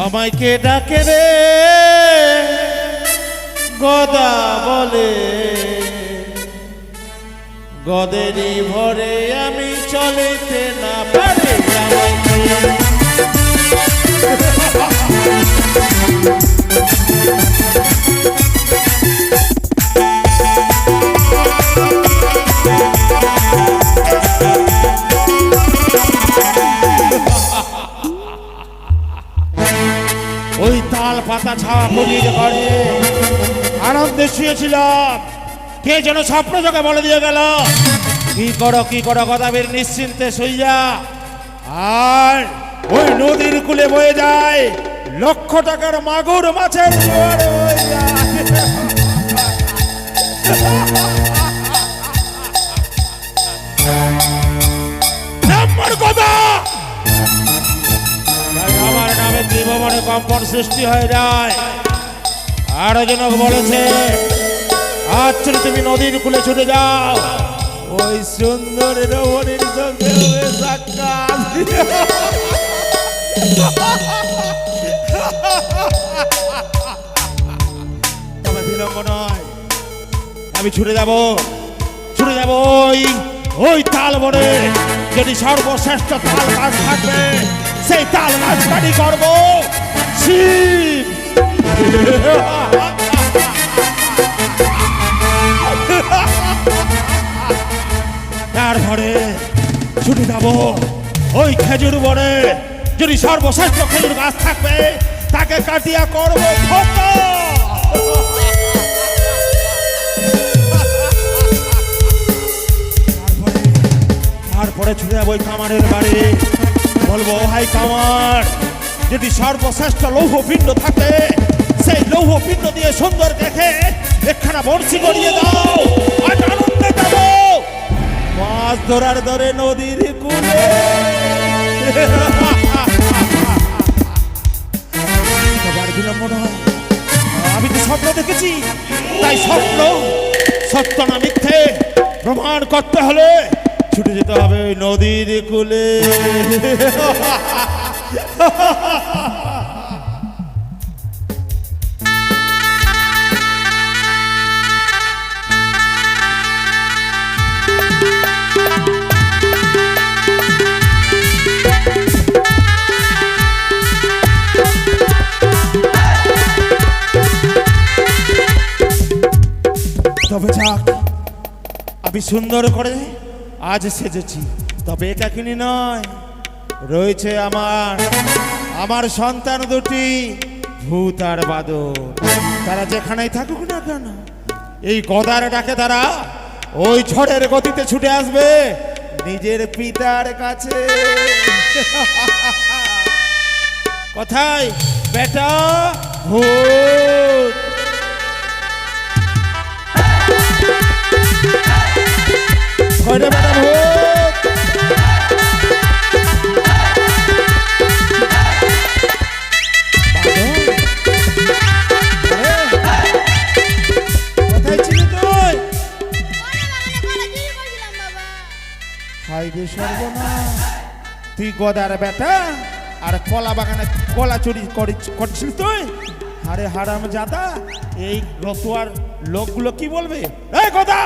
আমায় কে ডাকে রে গদা বলে, গদেরই ভরে আমি চলিতে না পারি। ওই তাল পাতা ছাওয়া পড়িয়ে ঘরে আনন্দে শুয়েছিলাম, কে যেন স্বপ্ন চোখে বলে দিয়ে গেল, কি করো গদাবীর নিশ্চিন্তে শুইয়া। আর ওই নদীর কূলে বয়ে যায় লক্ষ টাকার মাগুর মাছের জোয়ার হয়ে যায়। কথা আমার নামে ত্রিভুবনে কম্পন সৃষ্টি হয়ে যায়। আরো জনক বলেছে আজ তুমি নদীর কূলে ছুটে যাও, ওই সুন্দর রমণীর সঙ্গে সাক্ষাৎ। তবে বিলম্ব নয়, আমি ছুটে যাব ওই তাল বনে। যদি সর্বশ্রেষ্ঠ তাল গাছ থাকবে সেই তাল গাছ কাটি করবো শিব। তারপরে ছুটে যাব ওই খেজুর বনে। যদি সর্বশ্রেষ্ঠ খেজুর গাছ থাকবে তাকে কাটিয়া করবো ফটো। তারপরে ছুটে যাবো ওই কামারের বাড়ি, বলবো হাই কামার, যদি সর্বশ্রেষ্ঠ লৌহ পিণ্ড থাকে সেই লৌহ পিণ্ড দিয়ে সুন্দর দেখে একখানা বড়শি গড়িয়ে দাও। আজ আনন্দে যাবো মাছ ধরার ধরে নদীর কূলে। আমি তো স্বপ্ন দেখেছি, তাই স্বপ্ন সত্য না মিথ্যে প্রমাণ করতে হলে ছুটে যেতে হবে ওই নদীর কূলে। তবে যাক, আমি সুন্দর করে আজ সেজেছি, তবে একাকিনী নয়, রয়েছে আমার সন্তান দুটি ভূত আর বাদর। তারা যেখানেই থাকুক না কেন এই গদার ডাকে তারা ওই ঝড়ের গতিতে ছুটে আসবে নিজের পিতার কাছে। কোথায় বেটা ভূত? কয়টা বেটা ভূত? কোথায় ছিলি তুই? হাইরে সর্বনাশ, তুই গদার বেটা আর কলা বাগানে কলা চুরি করছিস তুই? আরে হারাম জাদা, এই রতুয়ার লোকগুলো কি বলবে? এই গদা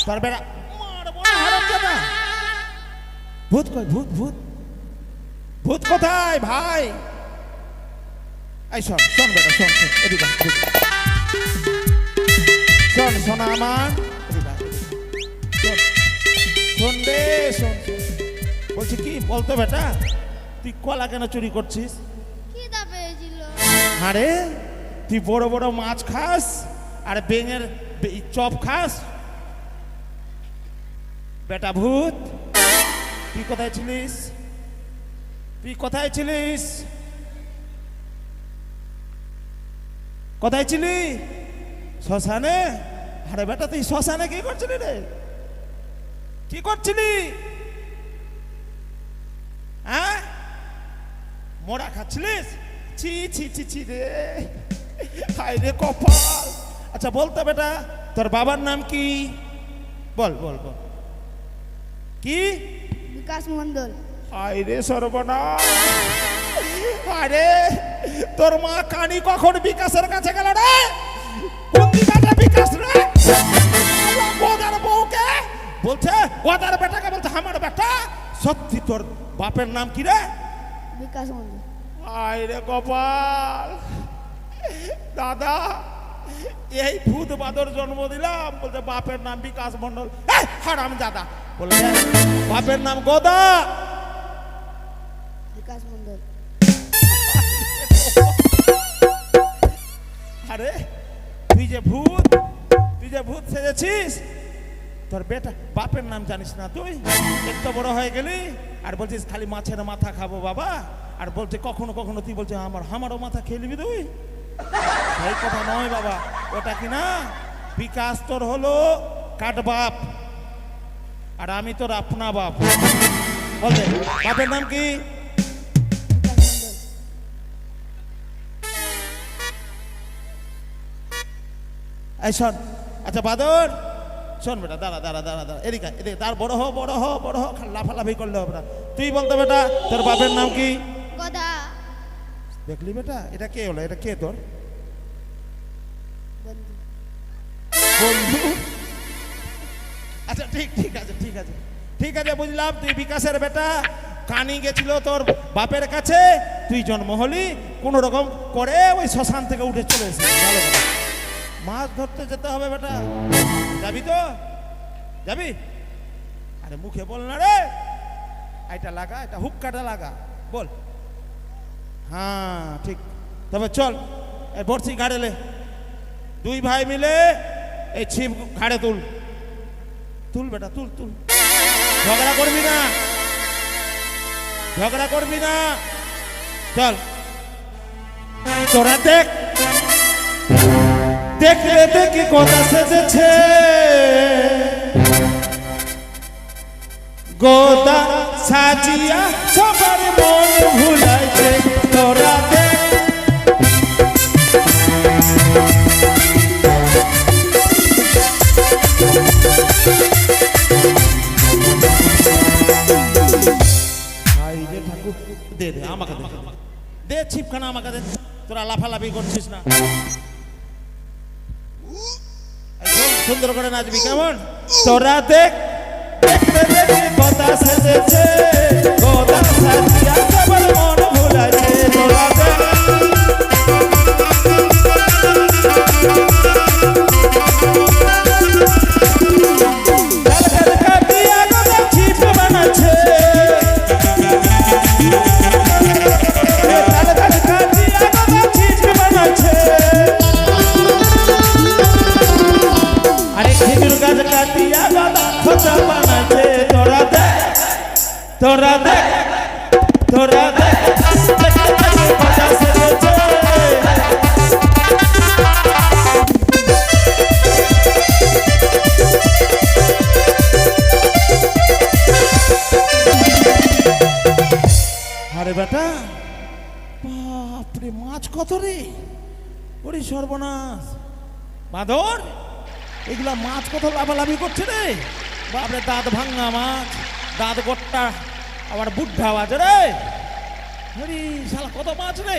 তোর বেটা ভূত কই? ভূত ভূত ভূত কোথায় ভাই? এই শোন শোন বেটা, শোন শোন এদিকে শোন, শোনা আমার শোন রে, শোন। বলছি কি বলতো বেটা, তুই কলা কেন চুরি করছিস? আরে তুই বড় বড় মাছ খাস আর বেঙের চপ খাস। বেটা ভূত, তুই কোথায় ছিলিস? কোথায় ছিলি? শ্মশানে? আরে বেটা তুই শ্মশানে কি করছিলি রে? কি করছিলি? হ্যাঁ, মোড়া খাচ্ছিলিস? ছি ছি ছি ছি রে, হায় রে কপাল। আচ্ছা বলতো বেটা, তোর বাবার নাম কি? বল বল বল। কি? বিকাশ মন্ডল। আরে সর্বনাশ, আরে তোর মা কানি কখন বিকাশের কাছে গেল রে? কোন দিকে বিকাশ রে? গোদার বউকে বলছে, গোদার বেটাকে বলছে আমার বেটা। সত্যি তোর বাপের নাম কি রে? বিকাশ মন্ডল। আয় রে কপাল দাদা, এই ভূত বাদর জন্ম দিলাম, বলছে বাপের নাম বিকাশ মন্ডল। হারাম দাদা বলে বাপের নাম গোদা। বিকাশ মন্ডল। আরে তুই যে ভূত, তুই যে ভূত সেজেছিস, তোর বেটা বাপের নাম জানিস না তুই? এত বড় হয়ে গেলি আর বলছিস খালি মাছের মাথা খাবো বাবা, আর বলছে কখনো কখনো তুই বলছে আমারও মাথা খেয়ে নিবি তুই। সেই কথা নয় বাবা, ওটা কি না, বিকাশ তোর হলো কাঠ বাপ আর আমি তোর আপনা বাপ। বলছে বাপের নাম কি? বিকাশ মন্ডল। এই শোন, আচ্ছা বাদর শোন বেটা, দাঁড়া দাঁড়া দাঁড়া দাঁড়া, এদিকে এদিকে, তার বড় হো বড় হো বড় হো, লাফালাফি করলে হবে না। তুই বলতো বেটা তোর বাপের নাম কি? গদা। দেখলি বেটা, এটা কে হলো? এটা কে তোর বন্ধু। বন্ধু? আচ্ছা ঠিক ঠিক আছে ঠিক আছে ঠিক আছে, বুঝলাম তুই বিকাশের বেটা। কানি গেছিল তোর বাপের কাছে, তুই জন্ম হলি কোন রকম করে ওই শ্মশান থেকে উঠে চলে এসেছিস। ভালো কথা, মাছ ধরতে যেতে হবে বেটা, যাবি তো? যাবি? আরে মুখে বল না রে, এটা লাগা, এটা হুক্কাটা লাগা, বল। হ্যাঁ ঠিক, তবে চল এই বড়শি ঘাড়েলে, দুই ভাই মিলে এই ছিপ ঘাড়ে তুল, তুল বেটা তুল তুল, ঝগড়া করবি না, ঝগড়া করবি না, চল। তোরা দেখ, দেখলে দেখি কথা সেজেছে গোদা সাজিয়া সবার মন ভুলাইছে। তোরা দেখ, দে দে আমাকে দে, দে ছিপখানা আমাকে দে, তোরা লাফালাফি করছিস না। সুন্দর করে নাচবি কেমন? তোরা দেখ, দেখতে দেখতে কথা সেজেছে গোদা সাজিয়া সবার মন ভুলাইছে। তোরা দেখ, কাটিয়া গোদা ছিপ বানাচ্ছে, আরে খেজুর গাছ কাটিয়া গদা খোঁচা বানাচ্ছে। তোরা দেখ, তোরা দেখ, তোরা দেখ, কথা সেজেছে। আরে বেটা, বাপরে মাছ কত রে, ওরে সর্বনাশ। বাঁদর, এগুলা মাছ কত লাফালাফি করছে রে, বাপরে দাঁত ভাঙা মাছ, দাঁত গোট্টা, আবার বুদ্ধা মাছ রে। হরি শালা কত মাছ রে,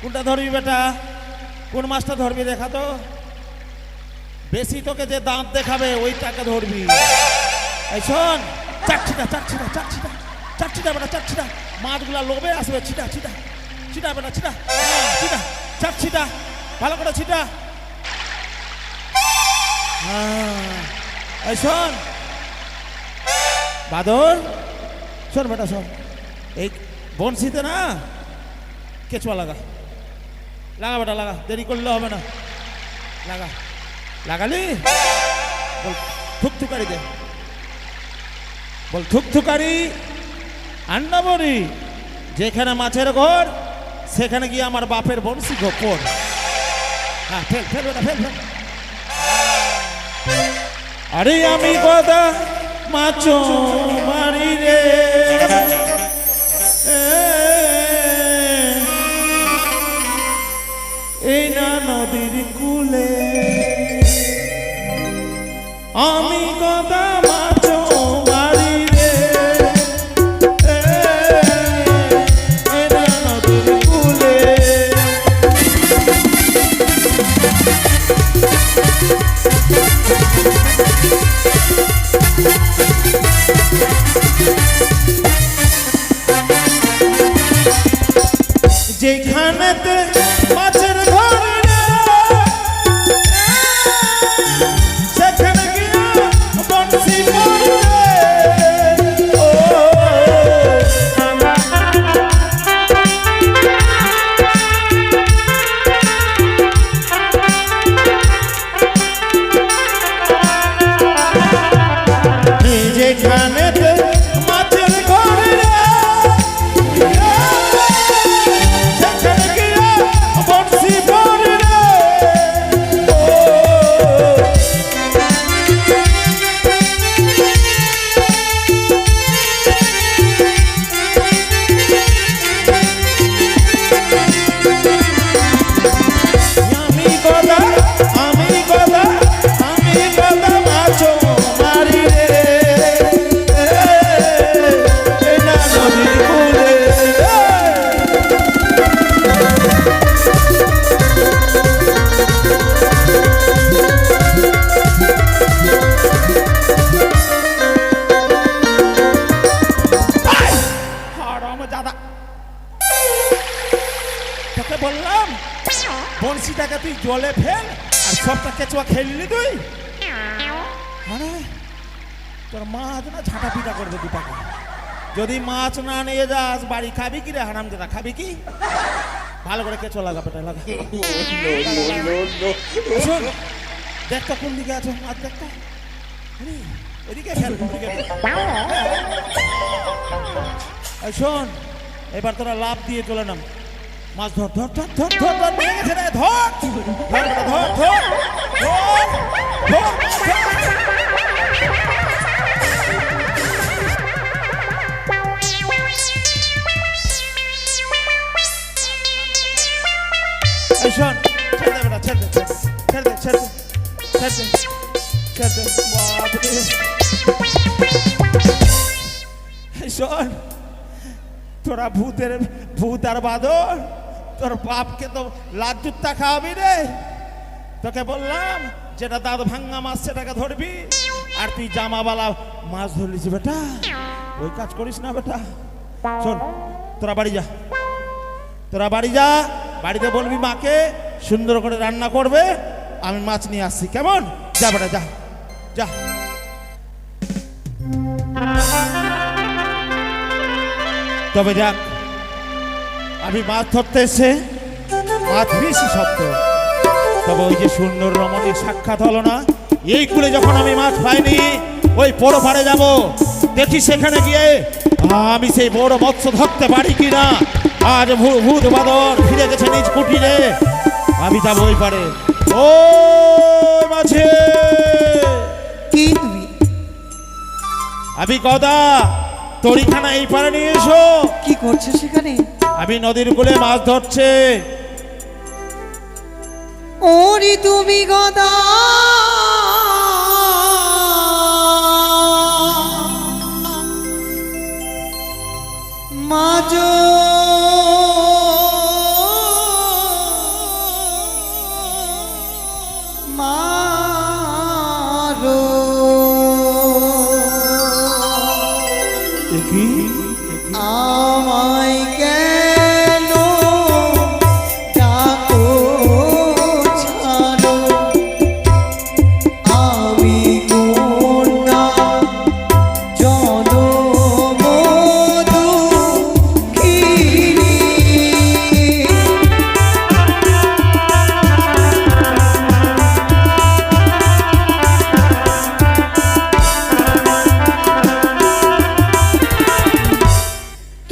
কোনটা ধরবি বেটা, কোন মাছটা ধরবি দেখা তো, বেশি তোকে যে দাঁত দেখাবে ওইটাকে ধরবি। এই শোন, চাকছিটা চাকছিটা চাকছিটা চাকছিটা বেটা চাকছিটা, মাছগুলা লোভে আসবে, ছিটা ছিটা ছিটা বেটা ছিটা ছিটা চাকছিটা, ভালো করে ছিটা। এই শোন বাদর, শোন বেটা শোন, এই বনশিতে না কেঁচুয়া লাগা, লাগা বেটা লাগা, দেরি করলে হবে না, লাগা, লাগালি বল থুকথুকারি দে, বল থুকথুকারি আন্না বড়ি, যেখানে মাছের ঘর সেখানে গিয়ে আমার বাপের বনশি গোপর। হ্যাঁ ফেল ফেল বেটা ফেল ফেল। আরে আমি গদা মাছ মারি রে, এই না নদীর কূলে, আমি গদা মাছ মারি রে, এই না নদীর কূলে। যেখানেতে মাছের ধরে রে, সেখানে গিয়া বংশী পড়ে ও যেখানেতে মাছের ঘরে রে, সেখানে গিয়া বংশী পড়ে রে ও আমি গদা আমি গদা আমি গদা মাছ মারি রে এই না নদীর কূলে হারাম দাদা, তোকে বললাম বংশীটাকে তুই জলে ফেল আর সবটা কেঁচুয়া খেললি তুই। আরে তোর মাছ না ঝাঁটা পিটা করবে দু টাকা। যদি মাছ না নিয়ে যাস বাড়ি খাবি কি রে হারাম দাদা, খাবি কি? ভালো করে কেঁচুয়া লাগা, পেটে লাগা। শোন দেখ তো কোন দিকে আছে মাছ, দেখ তো এদিকে ফেল, ওদিকে ফেল। এই শোন এবার তোরা লাভ দিয়ে চলে নাম, মাছ ধর ধর ধর ধর ধর ধর নিয়ে গেছে রে, ধর ধর ধর ধর ধর এই শোন ছেড়ে দে বেটা, ছেড়ে দে ছেড়ে দে ছেড়ে দে ছেড়ে দে ছেড়ে দে বাপরে। এই শোন তোরা ভূত আর বাদর তোর বাপকে তো লাড্ডুটা খাওয়াবি রে। তোকে বললাম যেটা দাঁত ভাঙ্গা মাছ সেটাকে ধরবি, আর তুই জামাওয়ালা মাছ ধরলিস বেটা, ওই কাজ করিস না বেটা। শোন তোরা বাড়ি যা, তোরা বাড়ি যা, বাড়িতে বলবি মাকে সুন্দর করে রান্না করবে, আমি মাছ নিয়ে আসছি, কেমন? যা বেটা যা যা। তবে যাক, আমি মাছ ধরতে এসে মাছ বেশি শব্দ, তবে ওই যে সুন্দর রমণীর সাক্ষাৎ হলো না, এই কুলে যখন আমি মাছ পাইনি ওই বড় পাড়ে যাব, দেখি সেখানে গিয়ে আমি সেই বড় মৎস্য ধরতে পারি কিনা। আজ ভূত বাদর ফিরে গেছে নিজ কুটিরে, আমি যাবো ওই পাড়ে। ও মাঝে কি তুমি? আমি গদা, তরিখানা এই পাড়ে নিয়ে এসো। কি করছো সেখানে? আমি নদীর কূলে মাছ ধরছে। ওরে তুমি গদা, মাঝ মারো কি আমায় কেন ডাকো ছাড়ো, আমি কন্যা জনমদুখিনী।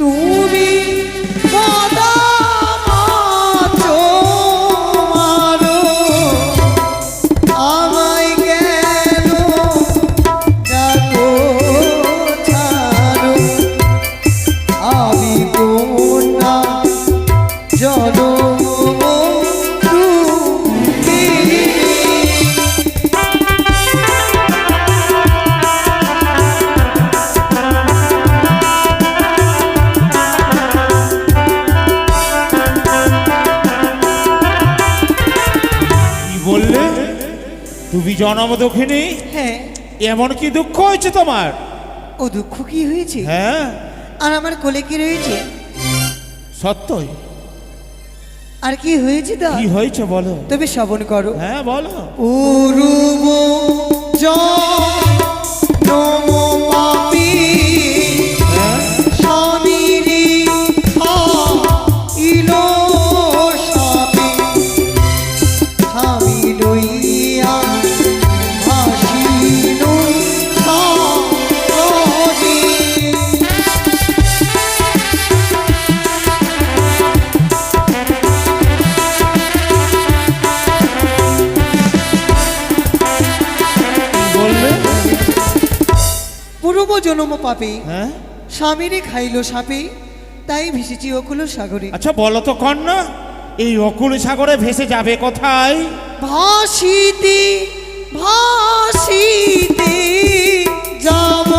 তুমি গদা মাছ মারো, আমায় কেন ডাকো ছাড়ো, আমি কন্যা জনমদুখিনী। বললে তুমি জনম দুঃখিনী, হ্যাঁ। এমন কি দুঃখ হয়েছে তোমার? ও দুঃখ কি হয়েছে? হ্যাঁ আর আমার কোলে কি রয়েছে? সত্যই। আর কি হয়েছে তা? কি হয়েছে বলো? তবে শ্রবণ করো। হ্যাঁ বলো। পূর্ব জনম পাপী হ্যাঁ? স্বামীরি খাইল সাপে, স্বামী লইয়া ভাসিল সাগরে। বললে? পূর্ব জনম পাপে হ্যাঁ স্বামীরে খাইল সাপে, তাই ভেসেছি অকুল সাগরে। আচ্ছা বলো তো কন্যা, এই অকুল সাগরে ভেসে যাবে কোথায়? ভাসিতে ভাসিতে যাব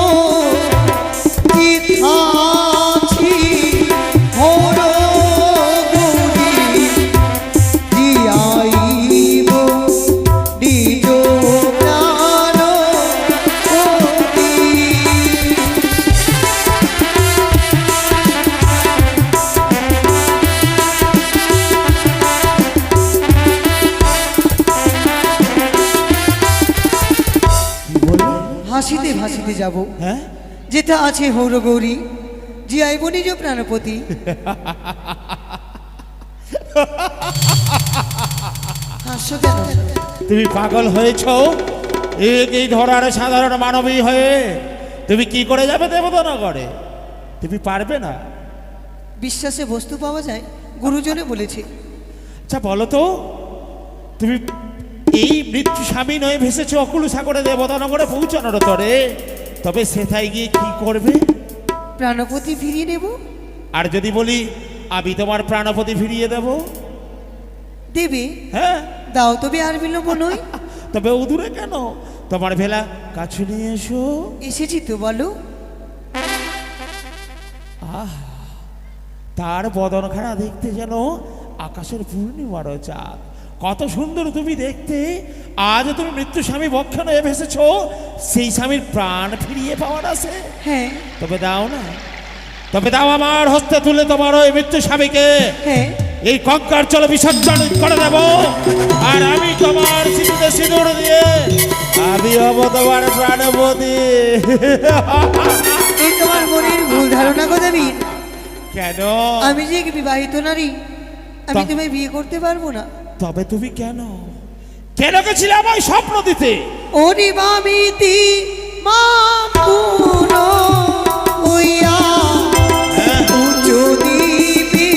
ইথাছি হর গৌরী, দিয়াইব নিজ প্রাণ কোটি। কি বললে? ভাসিতে ভাসিতে যাব, হ্যাঁ যেটা আছে হৌর গৌরী, জিয়াইব নিজ প্রাণপতি। হাসো কেন? তুমি পাগল হয়েছো? এই ধরার সাধারণ মানবী হয়ে তুমি কি করে যাবে দেবতানগরে? তুমি পারবে না। বিশ্বাসে বস্তু পাওয়া যায়, গুরুজনে বলেছে। আচ্ছা বলো তো, তুমি এই মৃত্যু স্বামী নয় ভেসেছো অকুল সাগরে দেবতানগরে পৌঁছানোর তরে, তবে সেথায় গিয়ে কি করবে? প্রাণপতি ফিরিয়ে নেব। আর যদি বলি আমি তোমার প্রাণপতি ফিরিয়ে দেব? দেবে? হ্যাঁ। দাও, তবে আর বিলম্ব নয়। তবে উদূরে কেন? তোমার ভেলা কাছে নিয়ে এসো। এসেছি তো, বলো। তার বদনখানা দেখতে যেন আকাশের পূর্ণিমার চাঁদ। কত সুন্দর তুমি দেখতে। আজ তুমি মৃত্যু স্বামী বক্ষ নয়ে ভেসেছ, সেই স্বামীর প্রাণ ফিরিয়ে পাওয়ার আছে। হ্যাঁ তবে দাও না, তবে দাও আমার হস্তে তুলে তোমার ওই মৃত্যু স্বামীকে হ্যাঁ। এই কঙ্কার চলে বিসর্জন করে দেব। আর আমি তোমার সিঁদুরে সিঁদুর দিয়ে আমি হব তোমার প্রাণপতি। এই তোমার মনের ভুল ধারণা গো দেবী। কেন? আমি যে এক বিবাহিত নারী, আমি তা- তোমায় বিয়ে করতে পারবো না। তবে তুমি কেন কেন গেছিলে আমায় স্বপ্ন দিতে? ওরে বামিতি মামপুর হইয়া উচ্চ দিবি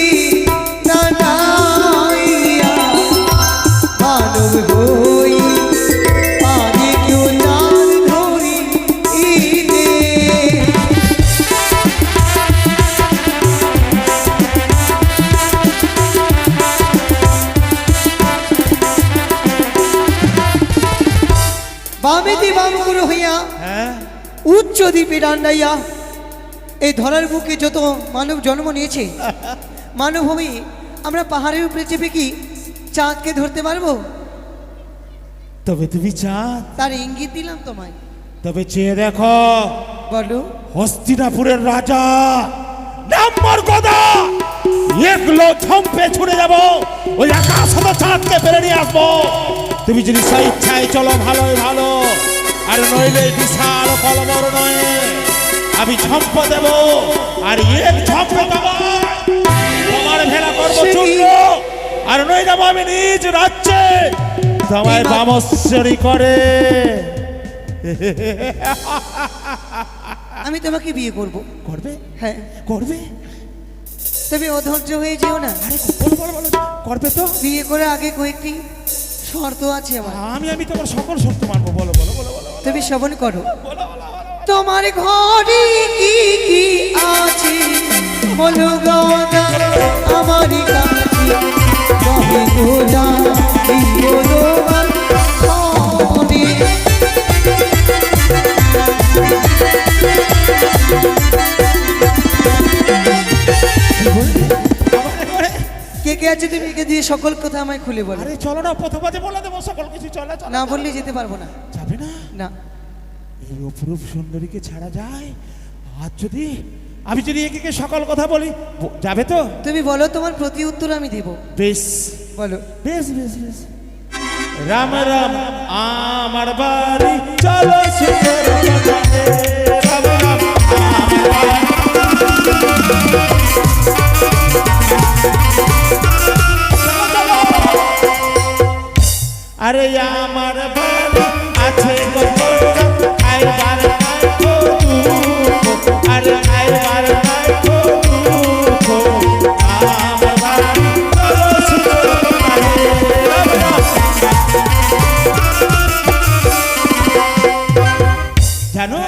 নানাইয়া, মানব হই পারে কেউ চাঁদ ধরিতে। বামিতি মামপুর হইয়া হ্যাঁ উচ্চ দ্বীপে ডান্ডাইয়া, এই ধরার বুকে যত মানব জন্ম নিয়েছে, মানব ভূমি আমরা পাহাড়ের উপরে চেপে কি চাঁদকে ধরতে পারবো? তবে তুমি চাঁদ? তার ইঙ্গিত দিলাম তোমায়। তবে চেয়ে দেখো, বলো। হস্তিনাপুরের রাজা নাম্বার গদা একলো ঝম্পে ছুড়ে যাব, ওই আকাশ হতো চাঁদকে পেরে নিয়ে আসবো। তুমি যদি স্বেচ্ছায় চলো ভালোই ভালো, আর নইলে বিশাল কলবর নয় আমি ঝম্প দেব, আর এক ঝম্প তোমার ভেলা করবো চূর্ণ, আর নই যাবো আমি নিজ রাজ্যে তোমায় বামশ্বরী করে। আমি তোমাকে বিয়ে করব। করবে? হ্যাঁ করবে? তবে অধৈর্য হয়ে যেও না। আরে বলো বলো বলো, করবে তো? বিয়ে করে আগে কয়েকটি শর্ত আছে আমার। আমি তোমার সকল শর্ত মানবো। বলো বলো বলো বলো তুমি শ্রবণ করো। বলো বলো। তোমার ঘরে কি কি আছে বলো গদা, আমার কাছে কহে গোদা দিও তোমার ঘরে। কে কে আছে তুমি একে দিয়ে সকল কথা আমায় খুলে বলো। আরে চলো না, প্রথমে বলে দেবো সকল কিছু। চলো চলো। না বললে যেতে পারবো না। যাবে না? না। এই অপরূপ সুন্দরীকে ছাড়া যায়? আর যদি আমি যদি একে সকল কথা বলি, যাবে তো? তুমি বলো, তোমার প্রতি উত্তর আমি দেব। বেশ বলো। বেশ বেশ বেশ। রাম রাম আমার বাড়ি, চলো সুন্দর বাজারে। রাম রাম আমার বাড়ি। আরে আমার বাড়ি আছে গো আইবার নাই গো দুঃখ, আরে আইবার নাই গো দুঃখ, আমার বাড়ি চলো সুন্দর বাজারে। রাম রাম। জানো,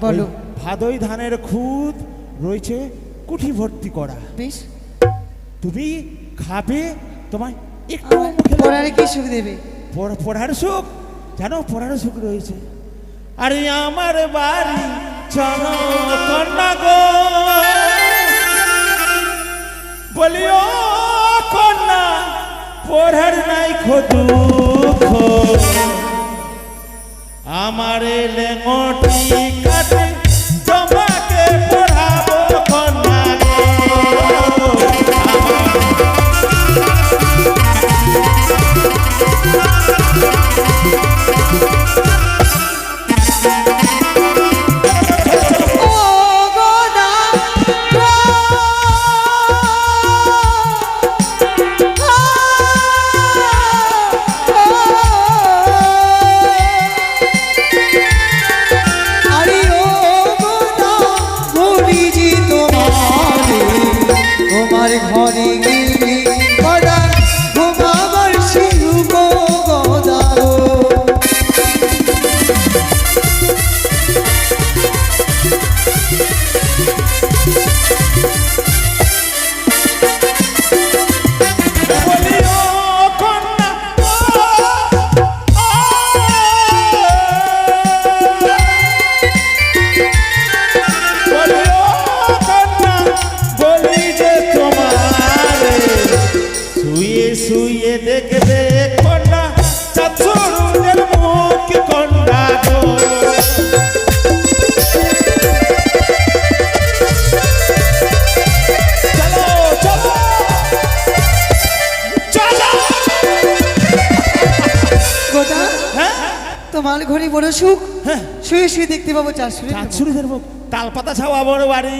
বলো। ওই ভাদই ধানের খুদ রয়েছে কুঠি ভর্তি করা। বেশ। তুমি খাবে, তোমায় একটু আমার মুখে পড়ার কি সুখ দেবে? পড়ার সুখ, জানো পড়ার সুখ রয়েছে। আরে আমার বাড়ি চলো কন্যা গো, বলিও কন্যা পড়ার নাই দুঃখ, আমার লেঙ্গটি কাটে তোমাকে পড়াবো কন্যা গো। ও গোদা গো, আরে ও গোদা বলি জি তোমার ঘরে গেলে গোদা ঘুমাবার শিশু গো গোদা গো। বলিও কন্যা বলিও কন্যা, বলি যে তোমারে শুয়ে শুয়ে দেখবে কন্যা চাচুরের মুখ কন্যা গো। চলো চলো চলো। গোদা, হ্যাঁ তোমার ঘরে বড় সুখ, হ্যাঁ, শুয়ে শুয়ে দেখতে পাবো চাষুরে। চাচুরিদের মুখ, তালপাতা ছাওয়া বড় বাড়ি।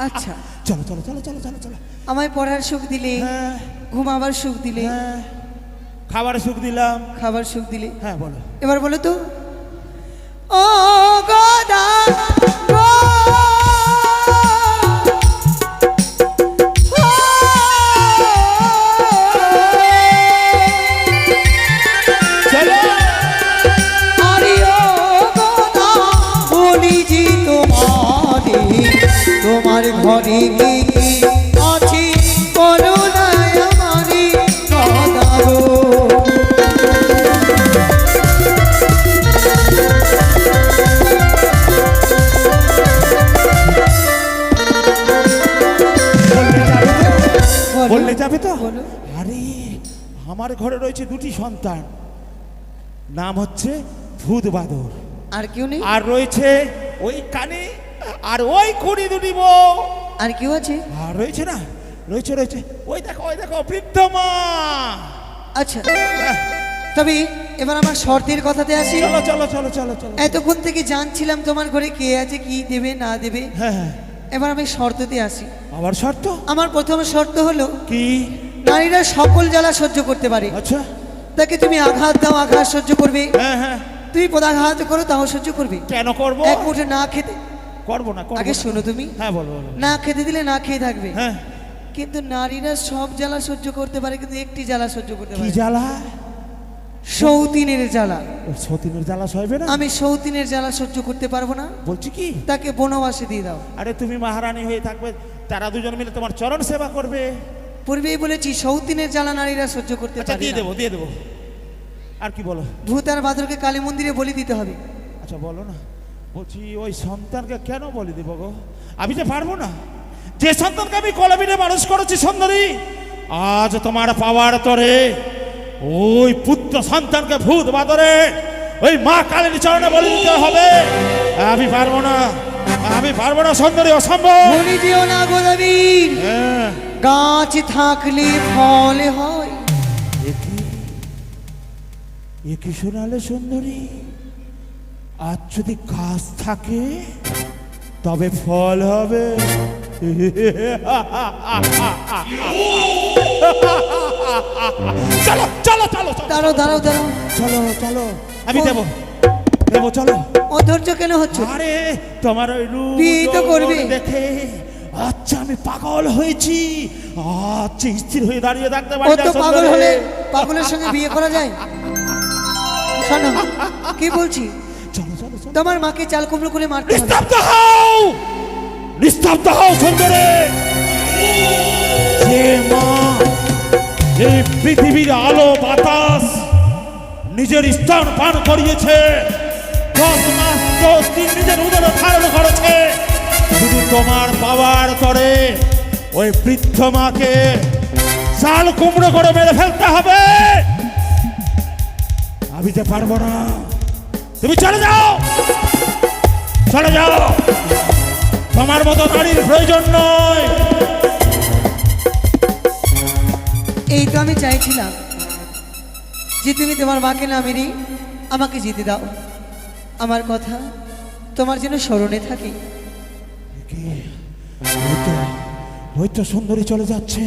আচ্ছা, চলো চলো চলো চলো চলো চলো। আমায় পড়ার সুখ দিলে, হ্যাঁ ঘুমাবার সুখ দিলে, হ্যাঁ, খাবার সুখ দিলাম। খাবার সুখ দিলে। হ্যাঁ বলো। এবার বলো তো, ও গোদা গো, চলো। আরে ও গোদা বলি জি তোমার ঘরে কি কি আছে বলো না আমারে গোদা গো। বললে যাবে তো? বলো। আরে আমার ঘরে রয়েছে দুটি সন্তান, নাম হচ্ছে ভূত বাদর, আর কেউ নেই? আর রয়েছে ওই কানে, আর ওই কুড়ি দুটি বউ, আর কেউ আছে? আর রয়েছে না, রয়েছে রয়েছে ওই দেখো বৃদ্ধ মা। আচ্ছা, তবে এবার আমার শর্তের কথাতে আসি। চলো চলো চলো চলো চলো। এতক্ষণ থেকে জানছিলাম তোমার ঘরে কে আছে, কি দেবে না দেবে। হ্যাঁ হ্যাঁ, এবার আমি শর্ততে আসি। আবার শর্ত? আমার প্রথম শর্ত হলো, কি? নারীরা সকল জ্বালা সহ্য করতে পারে। আচ্ছা। তাকে তুমি আঘাত দাও, আঘাত সহ্য করবে। হ্যাঁ হ্যাঁ। তুমি পদাঘাত করো, তাও সহ্য করবে। কেন করবো? এক মুঠে না খেতে, করবো না, করবো আগে না। শোনো তুমি। হ্যাঁ বলো বলো। না খেতে দিলে না খেয়ে থাকবে। হ্যাঁ। কিন্তু নারীরা সব জ্বালা সহ্য করতে পারে, কিন্তু একটি জ্বালা সহ্য করতে কি পারে, জ্বালা? সৌতিনের জ্বালা। ও, সতীনের জ্বালা সইবে না? আমি সৌতিনের জ্বালা সহ্য করতে পারবো না। বলছি কি, তাকে বনবাসে দিয়ে দাও। আরে তুমি মহারানী হয়ে থাকবে, তারা দুজন মিলে তোমার চরণ সেবা করবে। পূর্বেই বলেছি সৌতিনের জ্বালা নারীরা সহ্য করতে আচ্ছা পারে দিয়ে না। দেবো দিয়ে দেবো। আর কি বলো? ভূত আর বাদরকে কালী মন্দিরে বলি দিতে হবে। আচ্ছা বলো না। বলছি ওই সন্তানকে কেন বলি দেবো গো? আমি যে পারবো না। যে সন্তানকে আমি কলবিনে মানুষ করেছি সুন্দরী, আজ তোমার পাওয়ার তরে ওই পুত্র সন্তানকে ভূত বাদরে ওই মা কালীর চরণে বলে দিতে হবে। আমি পারবো না, আমি পারবো না সুন্দরী, অসম্ভব। বলি দিও না গো দেবীর, হ্যাঁ, গাছ থাকলে ফল হয়। এ কি শোনালে সুন্দরী? আজ যদি গাছ থাকে তবে ফল হবে। চলো চলো চলো চলো দাঁড়াও দাঁড়াও দাঁড়াও, চলো চলো, আমি দেবো দেবো, চলো। অধৈর্য কেন হচ্ছে? আরে তোমার ওই রূপ বিয়ে তো করবে। যৌবন দেখে আচ্ছা আমি পাগল হয়েছি। আচ্ছা স্থির হয়ে দাঁড়িয়ে থাকতে পারি ও না তো পাগল সুন্দরী। হলে পাগলের সঙ্গে বিয়ে করা যায়? শোনো কি বলছি, চলো চলো চলো, তোমার মাকে চাল কুমড়ো করে মারতে হবে। নিস্তব্ধ হও, নিস্তব্ধ হও সুন্দরী। যে মা এই পৃথিবীর আলো বাতাস নিজের স্তন পান করিয়েছে, 10 মাস 10 দিন নিজের উদরে ধারণ করেছে, শুধু তোমার বাবার তরে ওই বৃদ্ধ মাকে চাল কুমড়ো করে মেরে ফেলতে হবে। আমি তো পারবো না, তুমি চলে যাও, চলে যাও, তোমার মতো নারীর প্রয়োজন নয়। এই তো আমি চাইছিলাম যে তুমি তোমার মাকে না মেরে আমাকে যেতে দাও। আমার কথা তোমার যেন স্মরণে থাকে। ওই তো সুন্দরী চলে যাচ্ছে।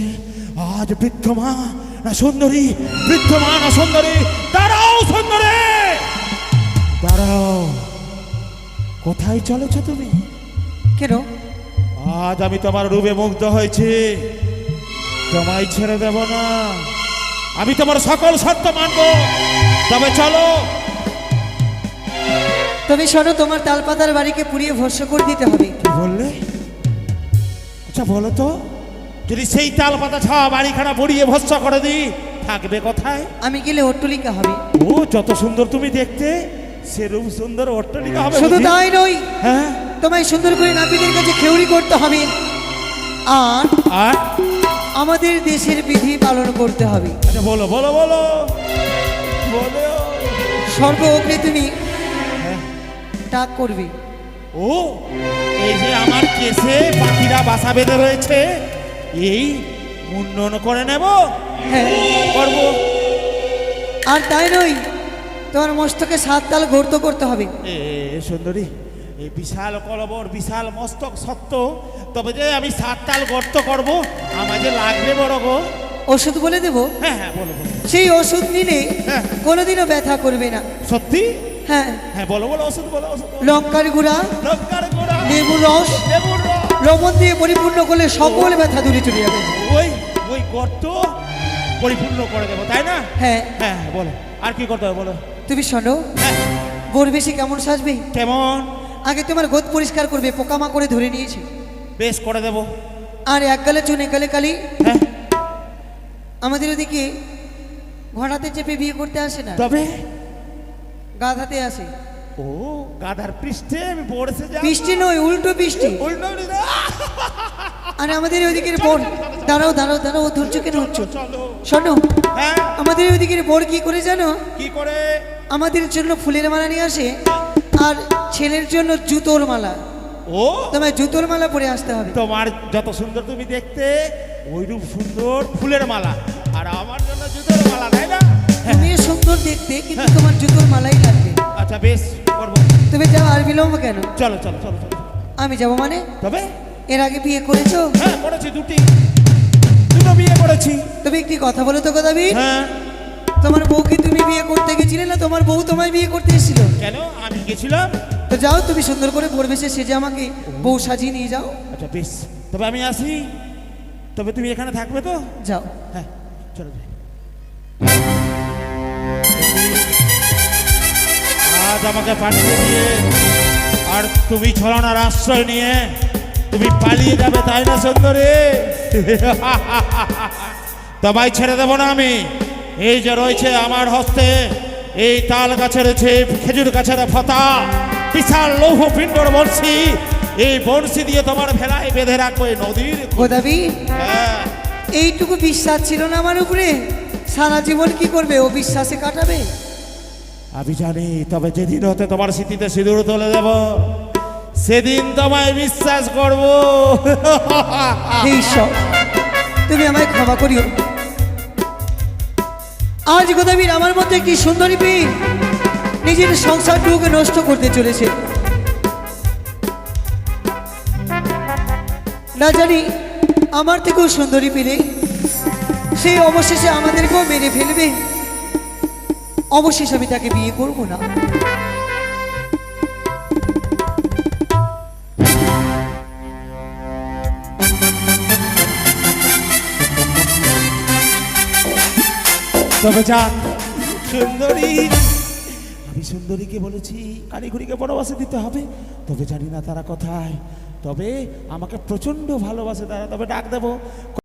আজ বৃদ্ধ মা না সুন্দরী, বৃদ্ধ মা না সুন্দরী? দাঁড়াও সুন্দরী, দাঁড়াও। কোথায় চলেছ তুমি? কেন? আজ আমি তোমার রূপে মুগ্ধ হয়েছি, তোমায় ছেড়ে দেব না। আমি তোমার সকল সত্য মানব, তবে চলো। তবে শোনো, তোমার তালপাতার বাড়িকে পুড়িয়ে ভস্ম করে দিতে হবে। কি বললে? আচ্ছা বলো তো, যদি সেই তাল পাতা ছাওয়া বাড়িখানা পড়িয়ে ভস্ম করে দিই, থাকবে কোথায়? আমি গেলে অট্টলিকা হবে। ও যত সুন্দর তুমি দেখতে, সেরূপ সুন্দর অট্টালিকা হবে শুধু বুঝি? তাই নই, হ্যাঁ, তোমায় সুন্দর করে নাপিতের কাছে খেউরি করতে হবে, আর আর আমাদের দেশের বিধি পালন করতে হবে। আচ্ছা বলো বলো বলো বলো। সর্ব অগ্নি তুমি হ্যাঁ। ডাক করবে। ও এই যে আমার কেসে পাখিরা বাসা বেঁধে রয়েছে, এই মুন্ডন করে নেব, হ্যাঁ, করবো। আর তাই নই, তোমার মস্তকে 7 তাল গর্ত করতে হবে। এ সুন্দরী, এই বিশাল কলবর বিশাল মস্তক সত্য, তবে যে আমি 7 তাল গর্ত করব, আমার যে লাগবে বড় গো। ওষুধ বলে দেব, হ্যাঁ হ্যাঁ বলো বলো। সেই ওষুধ নিলে হ্যাঁ। কোনোদিনও ব্যথা করবে না। সত্যি? হ্যাঁ, হ্যাঁ বলো বলো, ওষুধ বলো, ওষুধ বলো। লঙ্কার গুঁড়া, লঙ্কার গুঁড়া, লেবুর রস, লেবুর রস। লবণ দিয়ে পরিপূর্ণ করলে সকল ব্যথা দূরে চলে যাবে। ওই ওই গর্ত পরিপূর্ণ করে দেবো, তাই না? হ্যাঁ, হ্যাঁ বলো, আর কি করতে হবে বলো। তুমি শোনো, হ্যাঁ, বোর বেশি কেমন সাজবে? কেমন? আগে তোমার গোদ পরিষ্কার করবে, পোকামাকড়ে ধরে নিয়েছে। বেশ করে দেবো। আর এক গালে চুন এক গালে কালি। হ্যাঁ, আমাদের ওদিকে ঘোড়াতে চেপে বিয়ে করতে আসে না, তবে গাধাতে আসে। ও গাধার পৃষ্ঠে আমি পড়েছে যাব। বৃষ্টি নয়, উল্টো বৃষ্টি। উল্টো উল্টো। আর আমাদের ওইদিকের বোন, দাঁড়াও দাঁড়াও দাঁড়াও, ও ধৈর্য কেন হচ্ছে? চলো। শোনো, হ্যাঁ, আমাদের ওইদিকের বোন কি করে জানো? কি করে? আমাদের জন্য ফুলের মালা নিয়ে আসে, আর ছেলের জন্য জুতোর মালা। ও তোমায় জুতোর মালা পরে আসতে হবে। তোমার যত সুন্দর তুমি দেখতে, ওইরূপ সুন্দর ফুলের মালা, আর আমার জন্য জুতোর মালা, তাই না? তুমিও সুন্দর দেখতে, কিন্তু তোমার জুতোর মালাই লাগবে। আচ্ছা বেশ করবো। তুমি যাও, আর বিলম্ব কেন? চলো চলো চলো চলো। আমি যাব মানে? তবে এর আগে বিয়ে করেছো? হ্যাঁ করেছি, দুটো বিয়ে করেছি। তুমি একটি কথা বলো তো গদাবি, হ্যাঁ, তোমার বউকে তুমি বিয়ে করতে গেছিলে না তোমার বউ তোমায় বিয়ে করতে এসেছিল? কেন আমি গেছিলাম? তো যাও, তুমি সুন্দর করে পরিবেশে সেজে আমাকে বউ সাজিয়ে নিয়ে যাও। আচ্ছা বেশ, তবে আমি আসি। তবে তুমি এখানে থাকবে তো? যাও। হ্যাঁ চলো যাই। আজ আমাকে পাঠিয়ে দিয়ে আর তুমি ছলনার আশ্রয় নিয়ে তুমি পালিয়ে যাবে, তাই না সুন্দরী? তোমায় ছেড়ে দেবো না আমি। এই যে রয়েছে আমার হস্তে, এই তাল গাছের ছিপ, খেজুর গাছের ফতা, বিশাল লৌহ পিণ্ডর বংশী, এই বংশী দিয়ে তোমার ভেলায় বেঁধে রাখবো এই নদীর। গদাবি, হ্যাঁ, এইটুকু বিশ্বাস ছিল না আমার উপরে, সারা জীবন কি করবে ও বিশ্বাসে কাটাবে? আমি জানি, তবে যেদিন হতে তোমার স্মৃতিতে সিঁদুর তুলে দেব সেদিন তোমায় বিশ্বাস করব। হে ঈশ্বর, তুমি আমায় ক্ষমা করিও। আজ গোদাবীর আমার মধ্যে কি সুন্দরী মেয়ে নিজের সংসারটুকুকে নষ্ট করতে চলেছে। না জানি আমার থেকেও সুন্দরী পেলে সেই অবশেষে আমাদেরকেও মেরে ফেলবে। অবশেষে আমি তাকে বিয়ে করব না। তবে যাক সুন্দরী, আমি সুন্দরীকে বলেছি কারিগরিকে বড়বাসে দিতে হবে, তবে জানি না তারা কোথায়। তবে আমাকে প্রচণ্ড ভালোবাসে তারা, তবে ডাক দেবো।